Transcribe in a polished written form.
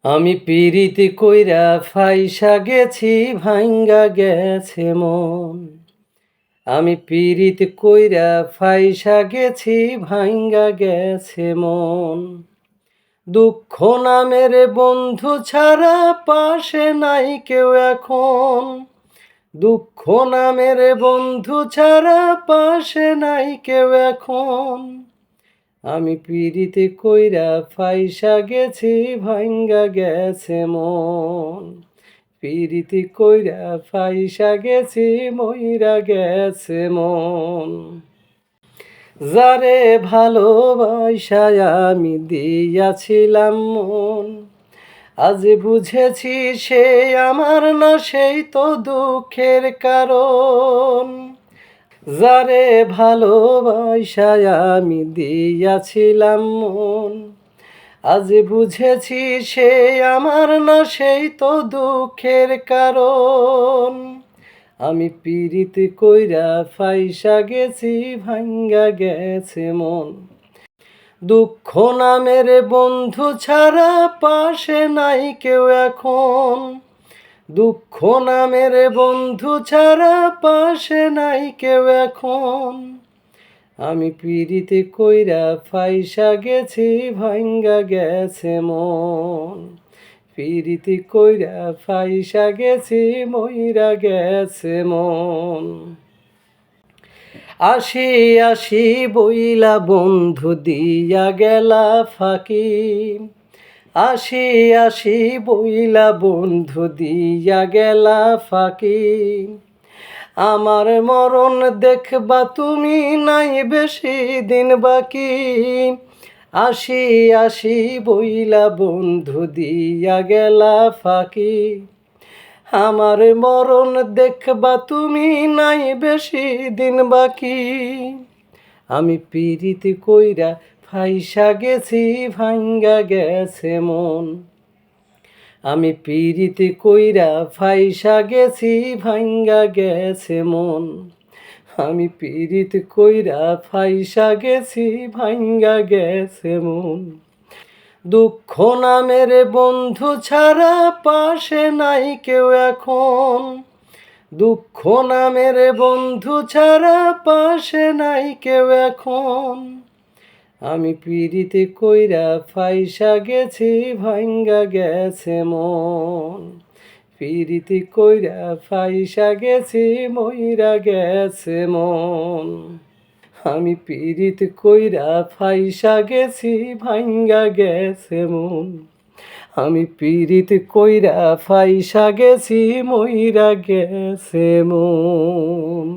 আমি পিরিতি কইরা ফাইসা গেছি, ভাঙ্গা গেছে মন। আমি পিরিতি কইরা ফাইসা গেছি, ভাঙ্গা গেছে মন। দুঃখ নামের বন্ধু ছাড়া পাশে নাই কেউ এখন। দুঃখ নামের বন্ধু ছাড়া পাশে নাই কেউ এখন। আমি পিরিতি কইরা ফাইসা গেছি, ভাঙ্গা গেছে মন। পিরিতি কইরা ফাইসা গেছি, মইরা গেছে মন। যারে ভালোবাসা আমি দিয়াছিলাম মন, আজ বুঝেছি সে আমার না, সেই তো দুঃখের কারণ। যারে ভালোবাসা আমি দিয়াছিলাম মন, আজ বুঝেছি সে আমার না, সেই তো দুঃখের কারণ। আমি পিরিতি কইরা ফাইসা গেছি, ভাঙ্গা গেছে মন। দুঃখ নামের বন্ধু ছাড়া পাশে নাই কেউ এখন। দুঃখ নামের বন্ধু ছাড়া পাশে নাই কেউ এখন। আমি পিরিতি কইরা ফাইসা গেছি, ভাঙ্গা গেছে মন। পিরিতি কইরা ফাইসা গেছি, মইরা গেছে মন। আসি আসি বইলা বন্ধু দিয়া গেলা ফাঁকি। আসি আসি বইলা বন্ধু দিয়া গেলা ফাঁকি। আমার মরণ দেখবা তুমি, নাই বেশি দিন বাকি। আসি আসি বইলা বন্ধু দিয়া গেলা ফাঁকি। আমার মরণ দেখবা তুমি, নাই বেশি দিন বাকি। আমি পিরিতি কইরা ফাইসা গেছি, ভাঙ্গা গেছে মন। আমি পিরিতি কইরা ফাইসা গেছি, ভাঙ্গা গেছে মন। আমি পিরিতি কইরা ফাইসা গেছি, ভাঙ্গা গেছে মন। দুঃখ নামের বন্ধু ছাড়া পাশে নাই কেউ এখন। দুঃখ নামের বন্ধু ছাড়া পাশে নাই কেউ এখন। আমি পিরিতি কইরা ফাইসা গেছি, ভাঙ্গা গেছে মন। পিরিতি কইরা ফাইসা গেছি, মইরা গেছে মন। আমি পিরিতি কইরা ফাইসা গেছি, ভাঙ্গা গেছে মন। আমি পিরিতি কইরা ফাইসা গেছি, মইরা গেছে মন।